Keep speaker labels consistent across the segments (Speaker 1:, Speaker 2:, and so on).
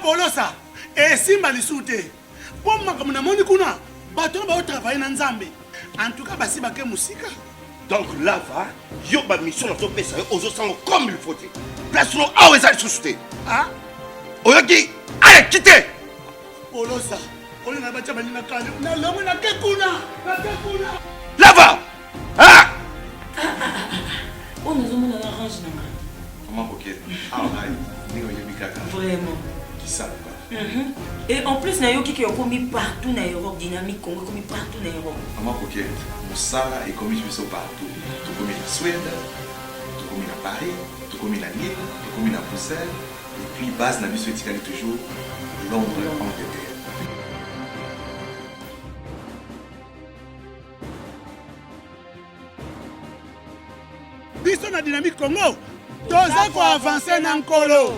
Speaker 1: Polosa, et Simba Lissoute. Pour moi, comme on a kuna, bateau va travailler dans Zambé. En tout cas, Basiba ke musika.
Speaker 2: Donc là, va, yo ba mission dans ton pays, aux autres comme il faut. Place nous à où est-ce société.
Speaker 1: Ah?
Speaker 2: Oyaki, allez, quittez.
Speaker 1: Polosa, on est là-bas, on est là-bas,
Speaker 2: Là-bas. Ah!
Speaker 3: On nous a mis dans l'orange.
Speaker 2: Comment ok? Ah,
Speaker 3: vraiment.
Speaker 2: Qui ça?
Speaker 3: Et en plus, il y a qui ont commis partout dans l'Europe, dynamique, Congo, commis partout dans l'Europe.
Speaker 4: Comment ok? Moussala est commis partout. Tout commis en Suède, tout commis à Paris, tout commis à Lille, tout commis à Bruxelles. Et puis, base n'a vu toujours Londres, Angleterre.
Speaker 1: Biso na dynamique Congo, toza ko avancer na nkolo.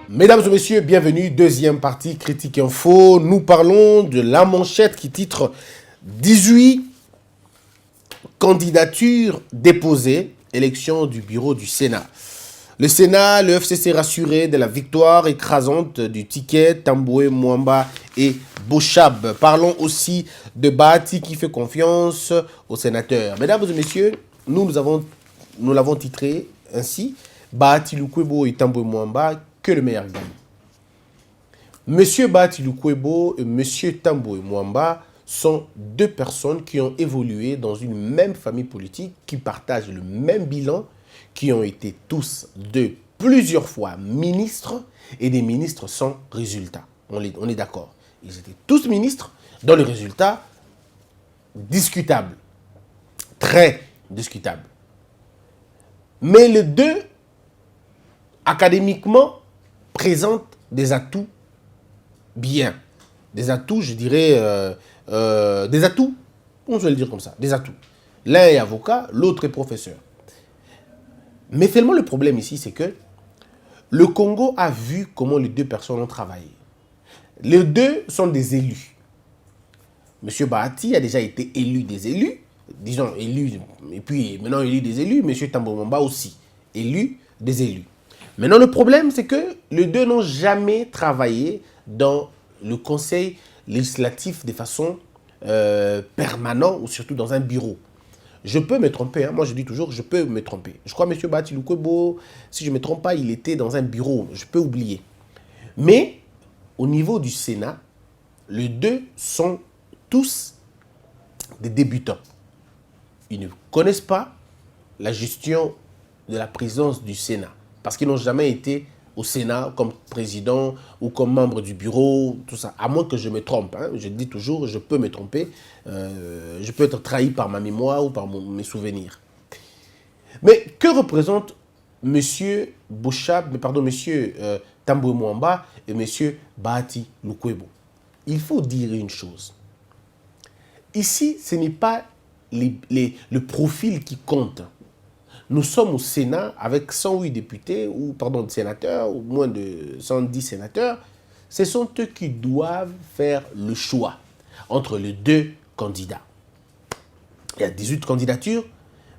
Speaker 5: Mesdames et messieurs, bienvenue, deuxième partie Critique Info. Nous parlons de la manchette qui titre 18 candidatures déposées, élection du bureau du Sénat. Le Sénat, le FCC rassuré de la victoire écrasante du ticket Tamboué, Mwamba et Bochab. Parlons aussi de Bahati qui fait confiance aux sénateurs. Mesdames et messieurs, nous l'avons titré ainsi, Bahati Lukwebo et Tamboué Mwamba, que le meilleur gagne. Monsieur Bahati Lukwebo et Monsieur Tamboué Mwamba sont deux personnes qui ont évolué dans une même famille politique, qui partagent le même bilan, qui ont été tous de plusieurs fois ministres et des ministres sans résultat. On est d'accord. Ils étaient tous ministres dans le résultat discutable. Très discutable. Mais les deux, académiquement, présentent des atouts bien. Des atouts, je dirais, des atouts, on peut le dire comme ça, des atouts. L'un est avocat, l'autre est professeur. Mais seulement le problème ici, c'est que le Congo a vu comment les deux personnes ont travaillé. Les deux sont des élus. Monsieur Bahati a déjà été élu des élus, disons élu, et puis maintenant élu des élus. Monsieur Tamboué Mwamba aussi, élu des élus. Maintenant le problème, c'est que les deux n'ont jamais travaillé dans le conseil législatif de façon permanente, ou surtout dans un bureau. Je peux me tromper, hein. Moi je dis toujours, je peux me tromper. Je crois que M. Bahati Lukwebo, si je ne me trompe pas, il était dans un bureau, je peux oublier. Mais au niveau du Sénat, les deux sont tous des débutants. Ils ne connaissent pas la gestion de la présidence du Sénat, parce qu'ils n'ont jamais été au Sénat comme président ou comme membre du bureau, tout ça. À moins que je me trompe, hein. Je dis toujours, je peux me tromper. Je peux être trahi par ma mémoire ou par mes souvenirs. Mais que représente M. Bochab, pardon, M. Tamboué Mwamba et M. Bahati Lukwebo? Il faut dire une chose. Ici, ce n'est pas le profil qui compte. Nous sommes au Sénat avec 108 députés, ou pardon, sénateurs, ou moins de 110 sénateurs. Ce sont eux qui doivent faire le choix entre les deux candidats. Il y a 18 candidatures,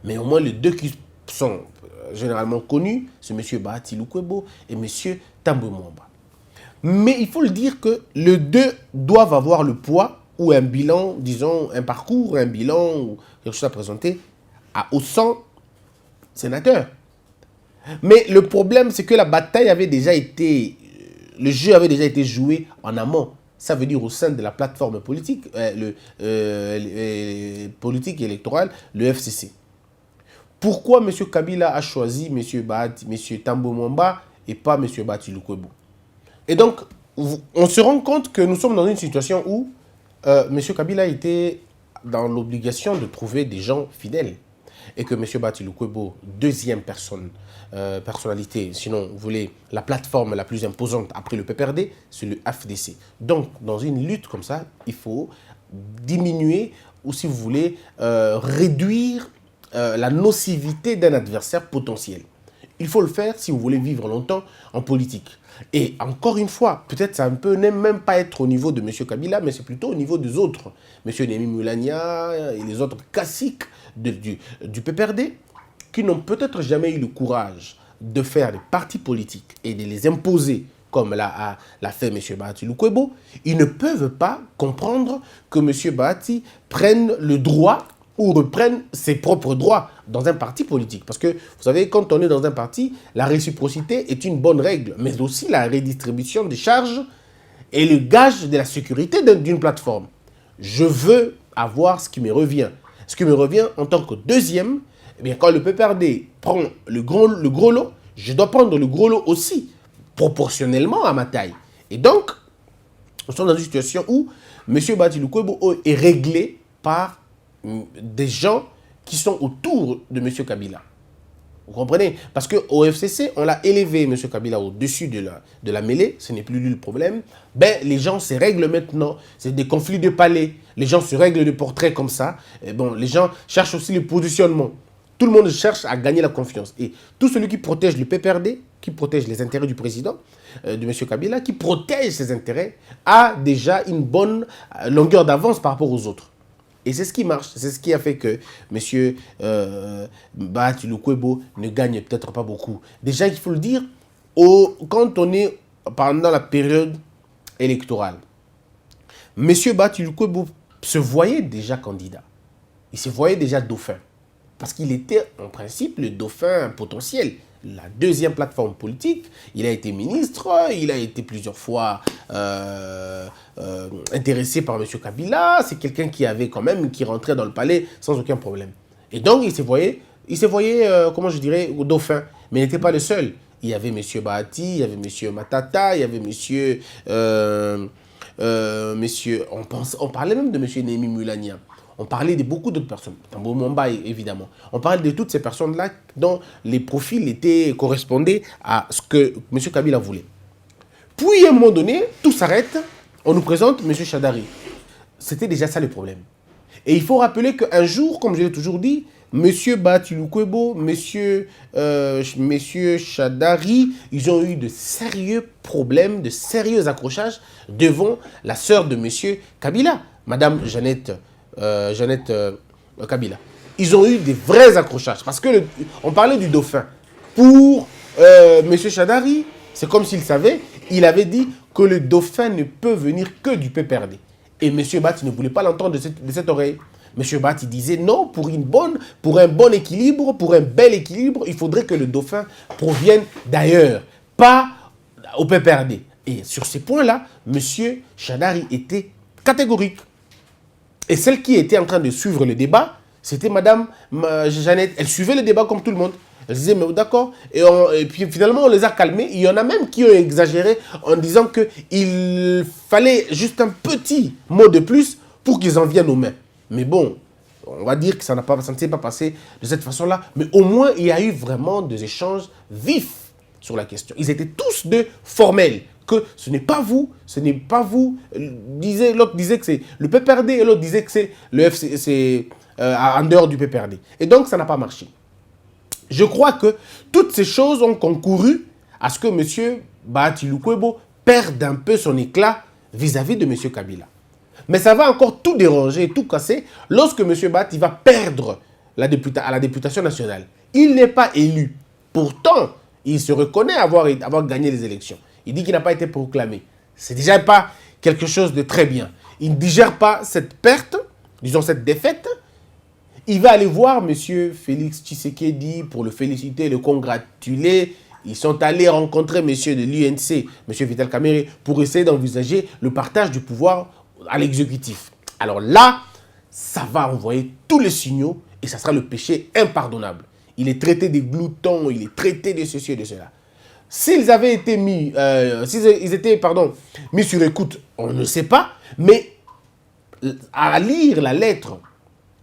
Speaker 5: mais au moins les deux qui sont généralement connus, c'est M. Bahati Lukwebo et M. Tamboué Mwamba. Mais il faut le dire que les deux doivent avoir le poids ou un bilan, disons un parcours, un bilan ou quelque chose à présenter aux 100 sénateurs. Mais le problème, c'est que la bataille avait déjà été, le jeu avait déjà été joué en amont. Ça veut dire au sein de la plateforme politique, politique et électorale, le FCC. Pourquoi M. Kabila a choisi M. Bahati, M. Tamboué Mwamba et pas M. Bahati Lukwebo? Et donc, on se rend compte que nous sommes dans une situation où M. Kabila était dans l'obligation de trouver des gens fidèles. Et que M. Bahati Lukwebo, deuxième personnalité, sinon vous voulez la plateforme la plus imposante après le PPRD, c'est le FDC. Donc, dans une lutte comme ça, il faut diminuer ou si vous voulez réduire la nocivité d'un adversaire potentiel. Il faut le faire si vous voulez vivre longtemps en politique. Et encore une fois, peut-être ça ne peut même pas être au niveau de M. Kabila, mais c'est plutôt au niveau des autres. M. Némi Moulania et les autres classiques du PPRD, qui n'ont peut-être jamais eu le courage de faire des partis politiques et de les imposer, comme l'a fait M. Bahati Lukwebo, ils ne peuvent pas comprendre que M. Bahati prenne le droit ou reprenne ses propres droits dans un parti politique. Parce que, vous savez, quand on est dans un parti, la réciprocité est une bonne règle, mais aussi la redistribution des charges est le gage de la sécurité d'une plateforme. Je veux avoir ce qui me revient. Ce qui me revient en tant que deuxième, eh bien, quand le PPRD prend le gros lot, je dois prendre le gros lot aussi, proportionnellement à ma taille. Et donc, nous sommes dans une situation où M. Bahati Lukwebo est réglé par des gens qui sont autour de M. Kabila. Vous comprenez? Parce qu'au FCC, on l'a élevé, M. Kabila, au-dessus de la mêlée. Ce n'est plus lui le problème. Ben, les gens se règlent maintenant. C'est des conflits de palais. Les gens se règlent de portraits comme ça. Et bon, les gens cherchent aussi le positionnement. Tout le monde cherche à gagner la confiance. Et tout celui qui protège le PPRD, qui protège les intérêts du président, de M. Kabila, qui protège ses intérêts, a déjà une bonne longueur d'avance par rapport aux autres. Et c'est ce qui marche. C'est ce qui a fait que M. Bahati Lukwebo ne gagne peut-être pas beaucoup. Déjà, il faut le dire, quand on est pendant la période électorale, M. Bahati Lukwebo se voyait déjà candidat. Il se voyait déjà dauphin. Parce qu'il était en principe le dauphin potentiel. La deuxième plateforme politique, il a été ministre, il a été plusieurs fois intéressé par M. Kabila. C'est quelqu'un qui rentrait dans le palais sans aucun problème. Et donc, il se voyait comment je dirais, au dauphin. Mais il n'était pas le seul. Il y avait M. Bahati, il y avait M. Matata, il y avait on parlait même de M. Némi Mulania. On parlait de beaucoup d'autres personnes, Tambo Mwamba évidemment. On parlait de toutes ces personnes-là dont les profils correspondaient à ce que M. Kabila voulait. Puis à un moment donné, tout s'arrête, on nous présente M. Chadari. C'était déjà ça le problème. Et il faut rappeler qu'un jour, comme je l'ai toujours dit, M. Bahati Lukwebo, M. Chadari, ils ont eu de sérieux problèmes, de sérieux accrochages devant la sœur de M. Kabila, Mme Jeannette Kabila. Ils ont eu des vrais accrochages. Parce que on parlait du dauphin. Pour M. Chadari, c'est comme s'il savait, il avait dit que le dauphin ne peut venir que du PPRD. Et M. Bahati ne voulait pas l'entendre de cette oreille. M. Bahati disait non, pour un bon équilibre, pour un bel équilibre, il faudrait que le dauphin provienne d'ailleurs, pas au PPRD. Et sur ces points-là, M. Chadari était catégorique. Et celle qui était en train de suivre le débat, c'était Mme Jeannette. Elle suivait le débat comme tout le monde. Elle disait, mais d'accord. Et puis finalement, on les a calmés. Il y en a même qui ont exagéré en disant qu'il fallait juste un petit mot de plus pour qu'ils en viennent aux mains. Mais bon, on va dire que ça ne s'est pas passé de cette façon-là. Mais au moins, il y a eu vraiment des échanges vifs sur la question. Ils étaient tous formels. Que ce n'est pas vous, l'autre disait que c'est le PPRD et l'autre disait que c'est le FCC en dehors du PPRD. Et donc, ça n'a pas marché. Je crois que toutes ces choses ont concouru à ce que M. Bahati Lukwebo perde un peu son éclat vis-à-vis de M. Kabila. Mais ça va encore tout déranger, tout casser, lorsque M. Bahati va perdre à la députation nationale. Il n'est pas élu. Pourtant, il se reconnaît avoir gagné les élections. Il dit qu'il n'a pas été proclamé. C'est déjà pas quelque chose de très bien. Il ne digère pas cette perte, disons cette défaite. Il va aller voir M. Félix Tshisekedi pour le féliciter, le congratuler. Ils sont allés rencontrer M. de l'UNC, M. Vital Kamerhe, pour essayer d'envisager le partage du pouvoir à l'exécutif. Alors là, ça va envoyer tous les signaux et ça sera le péché impardonnable. Il est traité de glouton, il est traité de ceci et de cela. S'ils avaient été mis sur écoute, on ne sait pas, mais à lire la lettre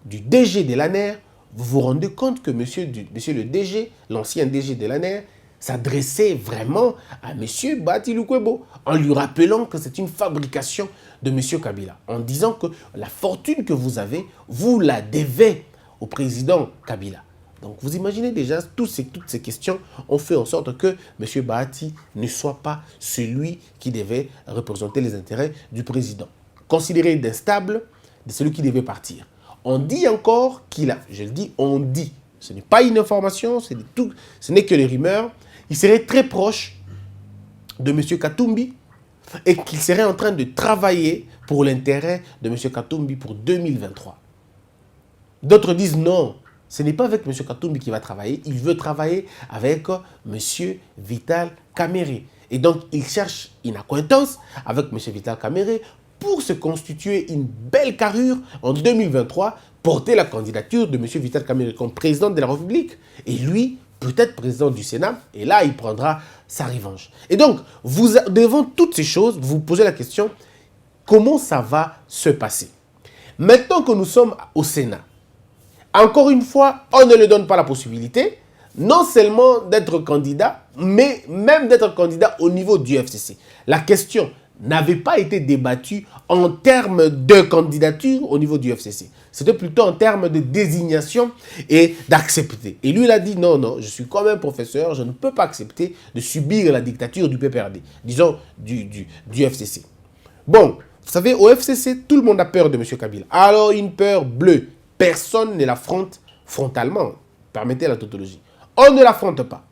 Speaker 5: du DG de l'ANER, vous vous rendez compte que monsieur le DG, l'ancien DG de l'ANER, s'adressait vraiment à M. Bahati Lukwebo, en lui rappelant que c'est une fabrication de M. Kabila, en disant que la fortune que vous avez, vous la devez au président Kabila. Donc vous imaginez déjà, toutes ces questions ont fait en sorte que M. Bahati ne soit pas celui qui devait représenter les intérêts du président. Considéré d'instable, de celui qui devait partir. On dit encore qu'il a, je le dis, on dit, ce n'est pas une information, ce n'est que les rumeurs, il serait très proche de M. Katumbi et qu'il serait en train de travailler pour l'intérêt de M. Katumbi pour 2023. D'autres disent non, ce n'est pas avec M. Katumbi qu'il va travailler, il veut travailler avec M. Vital Kamerhe. Et donc, il cherche une acquaintance avec M. Vital Kamerhe pour se constituer une belle carrure en 2023, porter la candidature de M. Vital Kamerhe comme président de la République. Et lui, peut-être président du Sénat, et là, il prendra sa revanche. Et donc, devant toutes ces choses, vous vous posez la question, comment ça va se passer? Maintenant que nous sommes au Sénat, encore une fois, on ne lui donne pas la possibilité, non seulement d'être candidat, mais même d'être candidat au niveau du FCC. La question n'avait pas été débattue en termes de candidature au niveau du FCC. C'était plutôt en termes de désignation et d'accepter. Et lui, il a dit non, non, je suis comme un professeur, je ne peux pas accepter de subir la dictature du PPRD, disons du FCC. Bon, vous savez, au FCC, tout le monde a peur de M. Kabila. Alors, une peur bleue. Personne ne l'affronte frontalement. Permettez la tautologie. On ne l'affronte pas.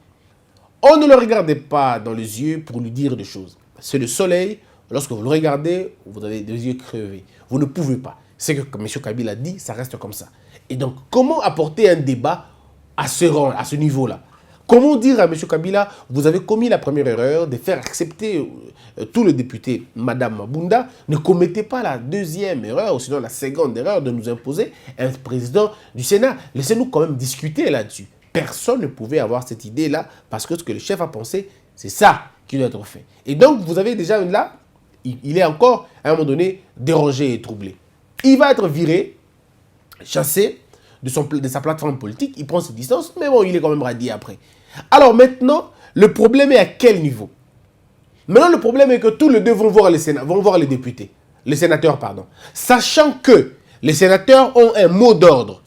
Speaker 5: On ne le regardait pas dans les yeux pour lui dire des choses. C'est le soleil. Lorsque vous le regardez, vous avez des yeux crevés. Vous ne pouvez pas. C'est que, comme M. Kabila a dit, ça reste comme ça. Et donc, comment apporter un débat à ce rang, à ce niveau-là? Comment dire à M. Kabila, vous avez commis la première erreur de faire accepter tous les députés, Mme Mabunda, ne commettez pas la deuxième erreur, ou sinon la seconde erreur de nous imposer un président du Sénat. Laissez-nous quand même discuter là-dessus. Personne ne pouvait avoir cette idée-là, parce que ce que le chef a pensé, c'est ça qui doit être fait. Et donc, vous avez déjà là, il est encore, à un moment donné, dérangé et troublé. Il va être viré, chassé de sa plateforme politique, il prend ses distances, mais bon, il est quand même radié après. Alors maintenant, le problème est à quel niveau? Maintenant, le problème est que tous les deux vont voir les députés, les sénateurs, pardon. Sachant que les sénateurs ont un mot d'ordre.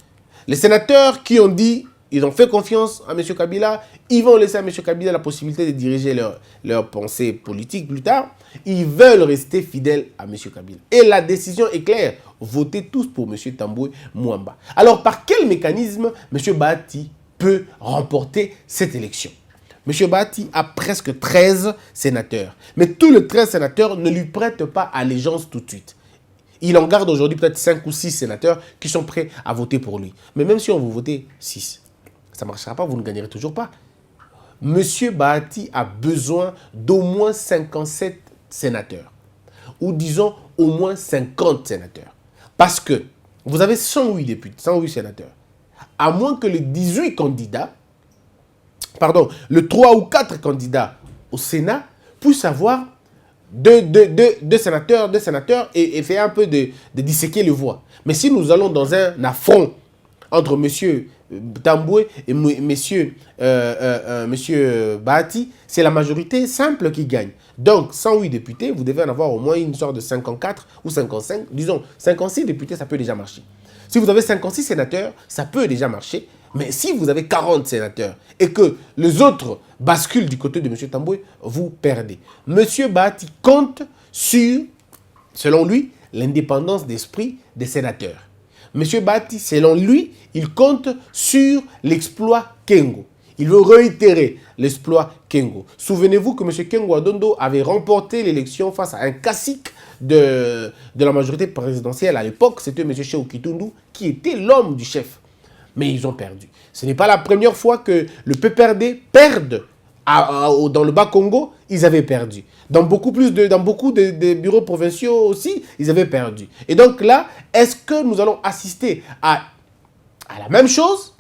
Speaker 5: Les sénateurs qui ont dit, ils ont fait confiance à M. Kabila, ils vont laisser à M. Kabila la possibilité de diriger leur pensée politique plus tard. Ils veulent rester fidèles à M. Kabila. Et la décision est claire. Votez tous pour M. Tambwe Mwamba. Alors, par quel mécanisme M. Bahati peut remporter cette élection? M. Bahati a presque 13 sénateurs. Mais tous les 13 sénateurs ne lui prêtent pas allégeance tout de suite. Il en garde aujourd'hui peut-être 5 ou 6 sénateurs qui sont prêts à voter pour lui. Mais même si on vous votez 6, ça ne marchera pas, vous ne gagnerez toujours pas. M. Bahati a besoin d'au moins 57 sénateurs. Ou disons au moins 50 sénateurs. Parce que vous avez 108 députés, 108 sénateurs. À moins que les 18 candidats, pardon, le 3 ou 4 candidats au Sénat puissent avoir deux sénateurs et faire un peu de disséquer les voix. Mais si nous allons dans un affront entre M. Tambwe et M. Bahati, c'est la majorité simple qui gagne. Donc, 108 députés, vous devez en avoir au moins une sorte de 54 ou 55. Disons, 56 députés, ça peut déjà marcher. Si vous avez 56 sénateurs, ça peut déjà marcher. Mais si vous avez 40 sénateurs et que les autres basculent du côté de M. Tambwe, vous perdez. M. Bahati compte sur, selon lui, l'indépendance d'esprit des sénateurs. M. Bahati, selon lui, il compte sur l'exploit Kengo. Il veut réitérer l'exploit Kengo. Souvenez-vous que M. Kengo Adondo avait remporté l'élection face à un cacique de la majorité présidentielle à l'époque. C'était M. Shehu Kitundu qui était l'homme du chef. Mais ils ont perdu. Ce n'est pas la première fois que le PPRD perd dans le Bas-Congo, ils avaient perdu. Dans beaucoup de bureaux provinciaux aussi, ils avaient perdu. Et donc là, est-ce que nous allons assister à la même chose?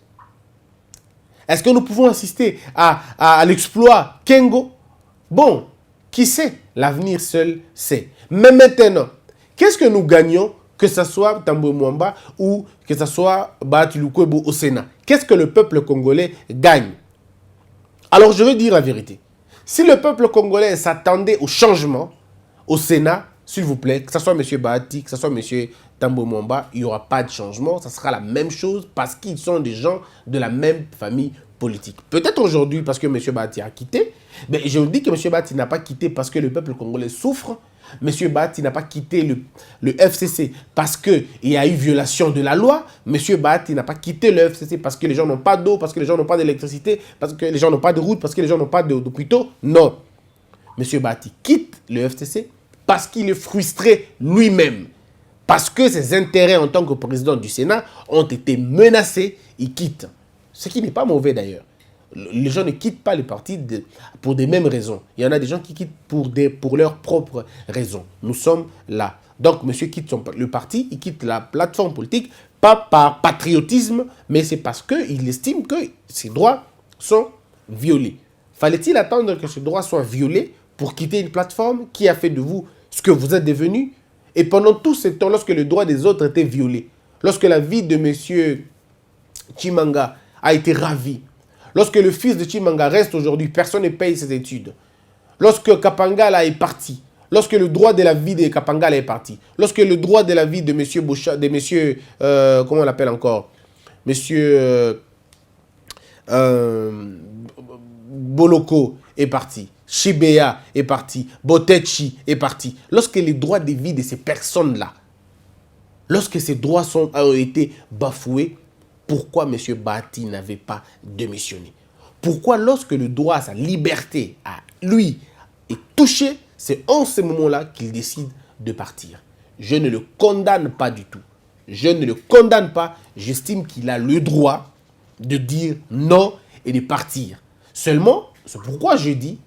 Speaker 5: Est-ce que nous pouvons assister à l'exploit Kengo? Bon, qui sait? L'avenir seul sait. Mais maintenant, qu'est-ce que nous gagnons, que ce soit Tambwe Mwamba ou que ce soit Bahati Lukwebo au Sénat? Qu'est-ce que le peuple congolais gagne? Alors, je veux dire la vérité. Si le peuple congolais s'attendait au changement au Sénat, s'il vous plaît, que ce soit M. Bahati, que ce soit M. Tambwe Mwamba, il n'y aura pas de changement. Ça sera la même chose parce qu'ils sont des gens de la même famille politique. Peut-être aujourd'hui parce que M. Bahati a quitté, mais je vous dis que M. Bahati n'a pas quitté parce que le peuple congolais souffre, M. Bahati n'a pas quitté le FCC parce qu'il y a eu violation de la loi. M. Bahati n'a pas quitté le FCC parce que les gens n'ont pas d'eau, parce que les gens n'ont pas d'électricité, parce que les gens n'ont pas de route, parce que les gens n'ont pas d'hôpitaux. Non. M. Bahati quitte le FCC parce qu'il est frustré lui-même. Parce que ses intérêts en tant que président du Sénat ont été menacés, il quitte. Ce qui n'est pas mauvais d'ailleurs. Les gens ne quittent pas le parti pour des mêmes raisons. Il y en a des gens qui quittent pour leurs propres raisons. Nous sommes là. Donc, monsieur quitte le parti, il quitte la plateforme politique, pas par patriotisme, mais c'est parce qu'il estime que ses droits sont violés. Fallait-il attendre que ces droits soient violés pour quitter une plateforme qui a fait de vous ce que vous êtes devenu? Et pendant tout ce temps, lorsque le droit des autres était violé, lorsque la vie de monsieur Chimanga a été ravie, lorsque le fils de Chimanga reste aujourd'hui, personne ne paye ses études. Lorsque Kapangala est parti, lorsque le droit de la vie de Kapangala est parti, lorsque le droit de la vie de M. Boucha, de M. Comment on l'appelle encore, M. Boloko est parti, Shibea est parti, Botechi est parti. Lorsque les droits de vie de ces personnes-là, lorsque ces droits ont été bafoués, pourquoi M. Bahati n'avait pas démissionné? Pourquoi lorsque le droit à sa liberté, à lui, est touché, c'est en ce moment-là qu'il décide de partir? Je ne le condamne pas du tout. Je ne le condamne pas. J'estime qu'il a le droit de dire non et de partir. Seulement, c'est pourquoi je dis,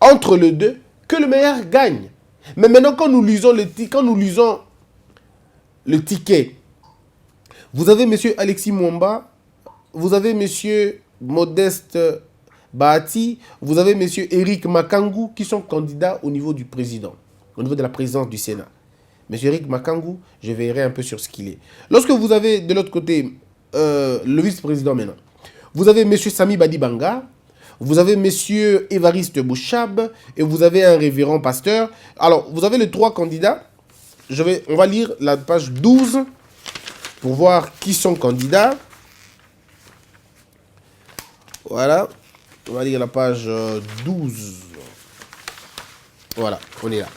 Speaker 5: entre les deux, que le meilleur gagne. Mais maintenant, quand nous lisons le ticket, vous avez M. Alexis Mwamba, vous avez M. Modeste Bahati, vous avez M. Eric Makangou qui sont candidats au niveau du président, au niveau de la présidence du Sénat. M. Eric Makangou, je verrai un peu sur ce qu'il est. Lorsque vous avez de l'autre côté le vice-président maintenant, vous avez M. Sami Badibanga, vous avez M. Évariste Bouchab et vous avez un révérend pasteur. Alors, vous avez les trois candidats. On va lire la page 12 pour voir qui sont candidats. Voilà. On va lire la page 12. Voilà, on est là.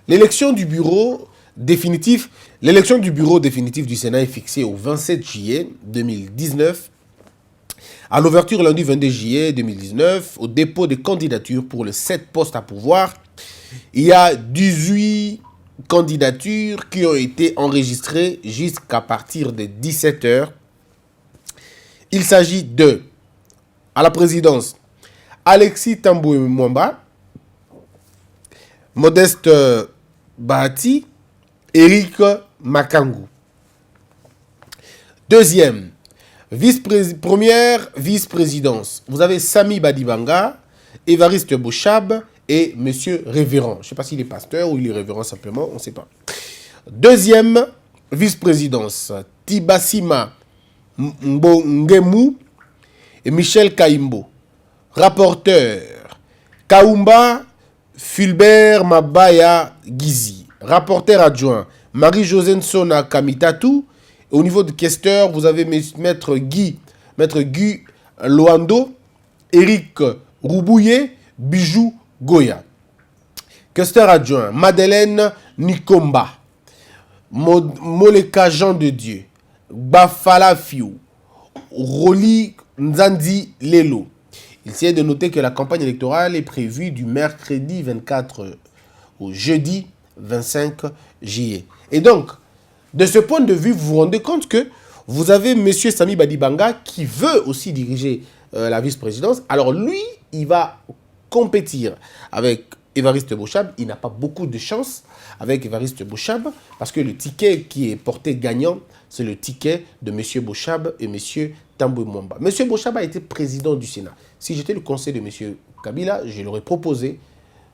Speaker 5: L'élection du bureau définitif du Sénat est fixée au 27 juillet 2019. À l'ouverture lundi 22 juillet 2019, au dépôt des candidatures pour les 7 postes à pourvoir, il y a 18 candidatures qui ont été enregistrées jusqu'à partir de 17 h. Il s'agit de, à la présidence, Alexis Tamboué Mwamba, Modeste Bahati, Eric Makangou. Deuxième, première vice-présidence, vous avez Sami Badibanga, Évariste Bouchab et Monsieur Révérend. Je ne sais pas s'il est pasteur ou il est révérend simplement, on ne sait pas. Deuxième vice-présidence, Tibasima Ngemu et Michel Kaimbo. Rapporteur, Kaumba Fulbert Mabaya Gizi. Rapporteur adjoint, Marie-Josée Nsona Kamitatu. Au niveau de questeur, vous avez Maître Guy Loando, Eric Roubouye, Bijou Goya. Questeur adjoint, Madeleine Nikomba, Moleka Jean de Dieu, Bafala Fiou, Roli Nzandi Lelo. Il s'agit de noter que la campagne électorale est prévue du mercredi 24 au jeudi 25 juillet. Et donc, de ce point de vue, vous vous rendez compte que vous avez M. Sami Badibanga qui veut aussi diriger la vice-présidence. Alors lui, il va compétir avec Évariste Bouchab. Il n'a pas beaucoup de chance avec Évariste Bouchab parce que le ticket qui est porté gagnant, c'est le ticket de M. Bouchab et M. Tamboué Mwamba. M. Bouchab a été président du Sénat. Si j'étais le conseil de M. Kabila, je l'aurais proposé,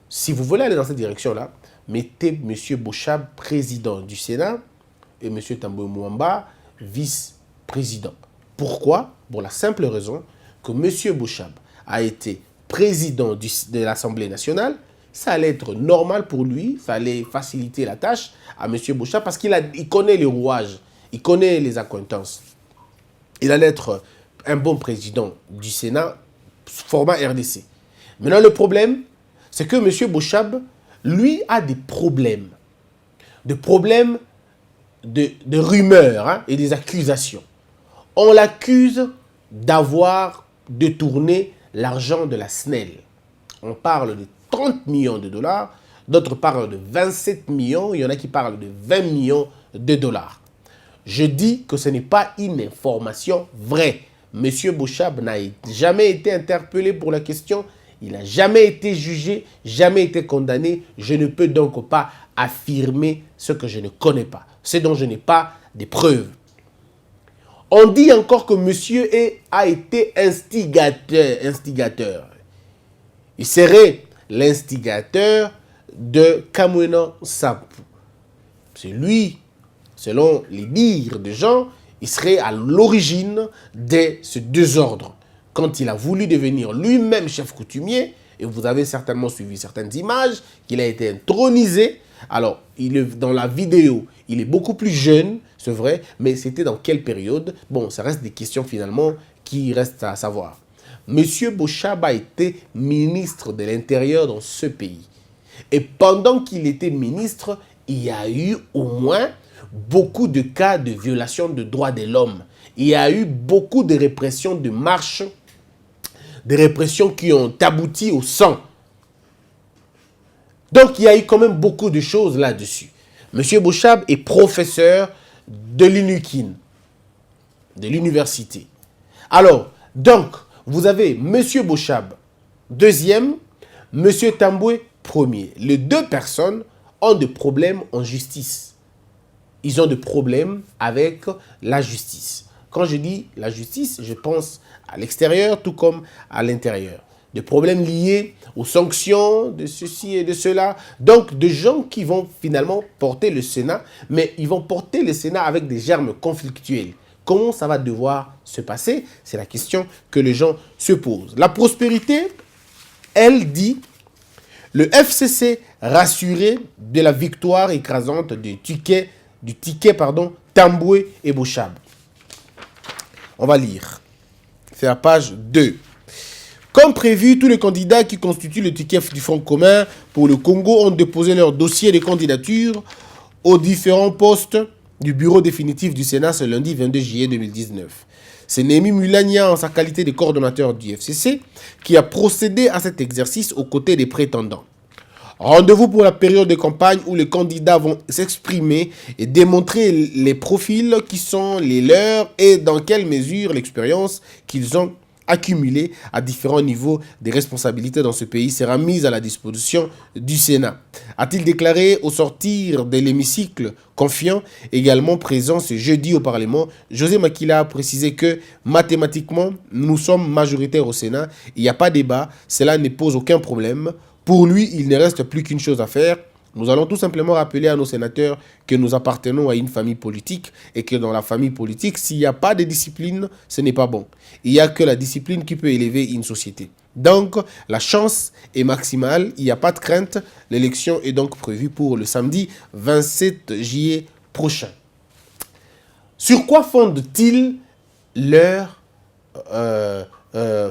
Speaker 5: si vous voulez aller dans cette direction-là, mettez M. Bouchab président du Sénat et M. Tamboué Mwamba vice-président. Pourquoi? Pour la simple raison que M. Bouchab a été président de l'Assemblée nationale. Ça allait être normal pour lui, ça allait faciliter la tâche à M. Bouchab parce qu'il connaît les rouages, il connaît les accointances. Il allait être un bon président du Sénat, format RDC. Maintenant, le problème, c'est que M. Bouchab, lui a des problèmes. Des problèmes de rumeurs, hein, et des accusations. On l'accuse d'avoir détourné l'argent de la SNEL. On parle de 30 millions de dollars, d'autres parlent de 27 millions, il y en a qui parlent de 20 millions de dollars. Je dis que ce n'est pas une information vraie. Monsieur Bochab n'a jamais été interpellé pour la question, il n'a jamais été jugé, jamais été condamné. Je ne peux donc pas affirmer ce que je ne connais pas, ce dont je n'ai pas des preuves. On dit encore que monsieur a été instigateur. Il serait l'instigateur de Kamwena Sampou. C'est lui, selon les dires de gens, il serait à l'origine de ce désordre. Quand il a voulu devenir lui-même chef coutumier, et vous avez certainement suivi certaines images, qu'il a été intronisé. Alors, dans la vidéo, il est beaucoup plus jeune, c'est vrai, mais c'était dans quelle période? Bon, ça reste des questions finalement qui restent à savoir. Monsieur Bochab a été ministre de l'Intérieur dans ce pays. Et pendant qu'il était ministre, il y a eu au moins beaucoup de cas de violation de droits de l'homme. Il y a eu beaucoup de répressions de marches, des répressions qui ont abouti au sang. Donc, il y a eu quand même beaucoup de choses là-dessus. Monsieur Bochab est professeur de l'UNIKIN, de l'université. Alors, donc, vous avez Monsieur Bochab, deuxième, Monsieur Tamboué, premier. Les deux personnes ont des problèmes en justice. Ils ont des problèmes avec la justice. Quand je dis la justice, je pense à l'extérieur tout comme à l'intérieur. Des problèmes liés aux sanctions de ceci et de cela. Donc, des gens qui vont finalement porter le Sénat, mais ils vont porter le Sénat avec des germes conflictuels. Comment ça va devoir se passer? C'est la question que les gens se posent. La prospérité, elle dit, le FCC rassuré de la victoire écrasante du ticket Tamboué et Bochab. On va lire. C'est la page 2. Comme prévu, tous les candidats qui constituent le ticket du Front commun pour le Congo ont déposé leur dossier de candidature aux différents postes du bureau définitif du Sénat ce lundi 22 juillet 2019. C'est Némi Mulania, en sa qualité de coordonnateur du FCC, qui a procédé à cet exercice aux côtés des prétendants. Rendez-vous pour la période de campagne où les candidats vont s'exprimer et démontrer les profils qui sont les leurs et dans quelle mesure l'expérience qu'ils ont accumulée à différents niveaux de responsabilités dans ce pays sera mise à la disposition du Sénat. A-t-il déclaré au sortir de l'hémicycle confiant, également présent ce jeudi au Parlement, José Makila a précisé que mathématiquement, nous sommes majoritaires au Sénat, il n'y a pas de débat, cela ne pose aucun problème. Pour lui, il ne reste plus qu'une chose à faire. Nous allons tout simplement rappeler à nos sénateurs que nous appartenons à une famille politique et que dans la famille politique, s'il n'y a pas de discipline, ce n'est pas bon. Il n'y a que la discipline qui peut élever une société. Donc, la chance est maximale, il n'y a pas de crainte. L'élection est donc prévue pour le samedi 27 juillet prochain. Sur quoi fondent-ils leur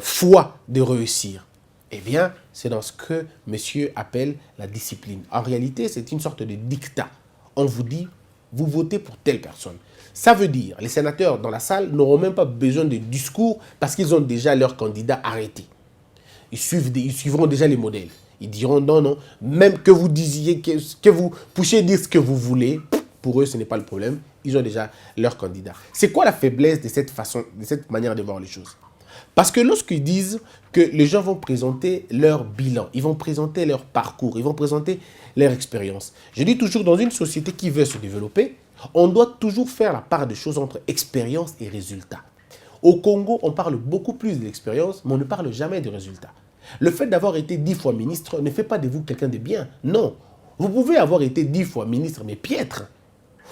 Speaker 5: foi de réussir? Eh bien, c'est dans ce que monsieur appelle la discipline. En réalité, c'est une sorte de dictat. On vous dit, vous votez pour telle personne. Ça veut dire, les sénateurs dans la salle n'auront même pas besoin de discours parce qu'ils ont déjà leur candidat arrêté. Ils suivront déjà les modèles. Ils diront non, non, même que vous disiez, que vous puissiez dire ce que vous voulez, pour eux, ce n'est pas le problème. Ils ont déjà leur candidat. C'est quoi la faiblesse de cette façon, de cette manière de voir les choses? Parce que lorsqu'ils disent que les gens vont présenter leur bilan, ils vont présenter leur parcours, ils vont présenter leur expérience. Je dis toujours, dans une société qui veut se développer, on doit toujours faire la part des choses entre expérience et résultat. Au Congo, on parle beaucoup plus de l'expérience, mais on ne parle jamais de résultats. Le fait d'avoir été 10 fois ministre ne fait pas de vous quelqu'un de bien. Non. Vous pouvez avoir été 10 fois ministre, mais piètre.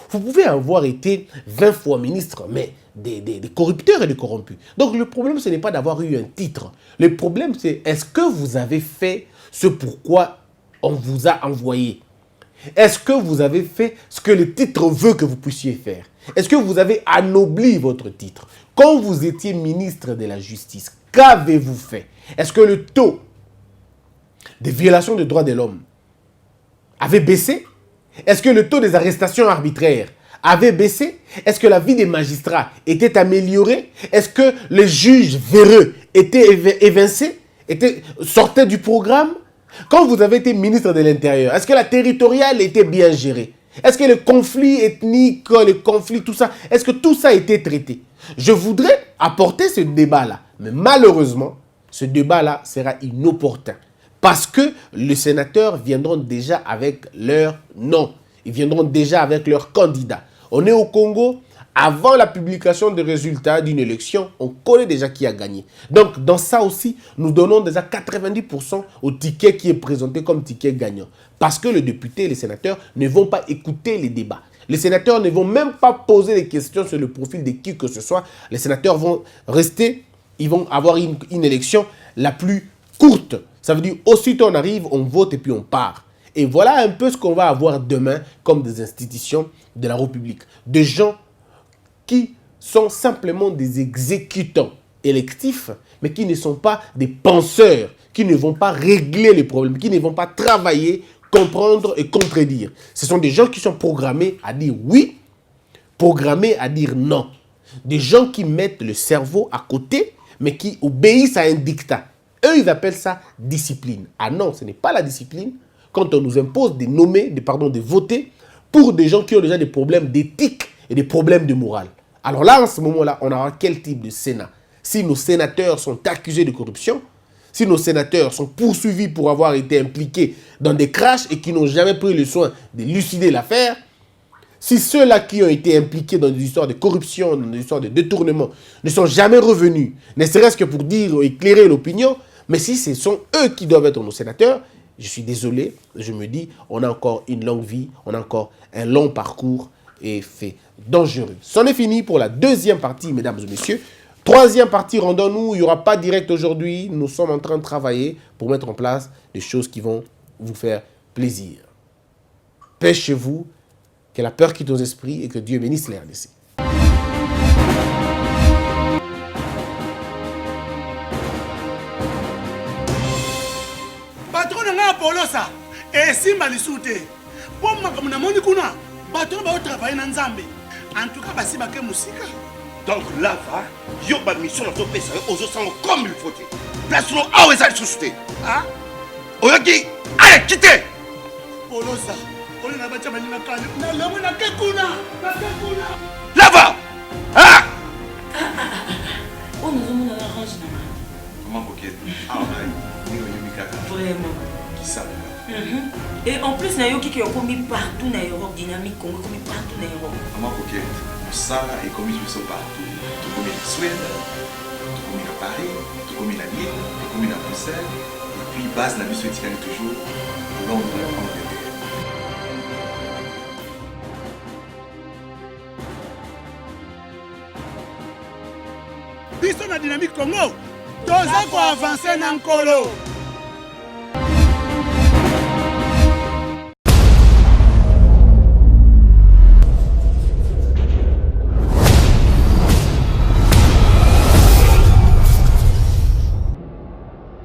Speaker 5: Vous pouvez avoir été 20 fois ministre, mais des corrupteurs et des corrompus. Donc le problème, ce n'est pas d'avoir eu un titre. Le problème, c'est est-ce que vous avez fait ce pourquoi on vous a envoyé? Est-ce que vous avez fait ce que le titre veut que vous puissiez faire? Est-ce que vous avez anobli votre titre? Quand vous étiez ministre de la Justice, qu'avez-vous fait? Est-ce que le taux de violation des droits de l'homme avait baissé? Est-ce que le taux des arrestations arbitraires avait baissé? Est-ce que la vie des magistrats était améliorée? Est-ce que les juges véreux étaient évincés, sortaient du programme? Quand vous avez été ministre de l'Intérieur, est-ce que la territoriale était bien gérée? Est-ce que le conflit ethnique, le conflit, tout ça, est-ce que tout ça a été traité? Je voudrais apporter ce débat-là, mais malheureusement, ce débat-là sera inopportun. Parce que les sénateurs viendront déjà avec leur nom. Ils viendront déjà avec leur candidat. On est au Congo, avant la publication des résultats d'une élection, on connaît déjà qui a gagné. Donc, dans ça aussi, nous donnons déjà 90% au ticket qui est présenté comme ticket gagnant. Parce que les députés et les sénateurs ne vont pas écouter les débats. Les sénateurs ne vont même pas poser des questions sur le profil de qui que ce soit. Les sénateurs vont rester, ils vont avoir une élection la plus courte. Ça veut dire, aussitôt on arrive, on vote et puis on part. Et voilà un peu ce qu'on va avoir demain comme des institutions de la République. Des gens qui sont simplement des exécutants électifs, mais qui ne sont pas des penseurs, qui ne vont pas régler les problèmes, qui ne vont pas travailler, comprendre et contredire. Ce sont des gens qui sont programmés à dire oui, programmés à dire non. Des gens qui mettent le cerveau à côté, mais qui obéissent à un dictat. Eux, ils appellent ça discipline. Ah non, ce n'est pas la discipline. Quand on nous impose de nommer, de voter pour des gens qui ont déjà des problèmes d'éthique et des problèmes de morale. Alors là, en ce moment-là, on aura quel type de Sénat? Si nos sénateurs sont accusés de corruption, si nos sénateurs sont poursuivis pour avoir été impliqués dans des crashs et qui n'ont jamais pris le soin d'élucider l'affaire, si ceux-là qui ont été impliqués dans des histoires de corruption, dans des histoires de détournement, ne sont jamais revenus, ne serait-ce que pour dire, éclairer l'opinion, mais si ce sont eux qui doivent être nos sénateurs, je suis désolé, je me dis, on a encore une longue vie, on a encore un long parcours et fait dangereux. C'en est fini pour la deuxième partie, mesdames et messieurs. Troisième partie, rendons-nous, il n'y aura pas direct aujourd'hui. Nous sommes en train de travailler pour mettre en place des choses qui vont vous faire plaisir. Paix chez vous, que la peur quitte vos esprits et que Dieu bénisse les RDC.
Speaker 1: Patron nga Apolosa, esimba lisute. Pour makambo na moni kuna, patron ba travailler na Nzambe. En tout cas, basi bake musika.
Speaker 2: Donc là, va, yo ba mission na to pesa yo ozo sango comme il faut. Place no awe za susute.
Speaker 1: Ah?
Speaker 2: Oyoki, allez quitter.
Speaker 1: Polosa, on na bacha bani na kale. Na lamu na kekuna, na kekuna.
Speaker 2: Là va. Ah!
Speaker 3: Oh, nous avons la range là.
Speaker 4: Comment coquette? Ah, oui,
Speaker 3: Vraiment.
Speaker 4: qui ça?
Speaker 3: Et en plus, na yoki qui ont commis partout dans l'Europe, dynamique Congo, commis partout dans l'Europe.
Speaker 4: Comment coquette? Ça est commis partout. Tout comme en Suède, tout comme à Paris, tout comme à Lille, tout comme à Bruxelles. Et puis, base la mission est toujours Londres, Angleterre.
Speaker 1: Biso na dynamique Congo, toza ko avancer na nkolo.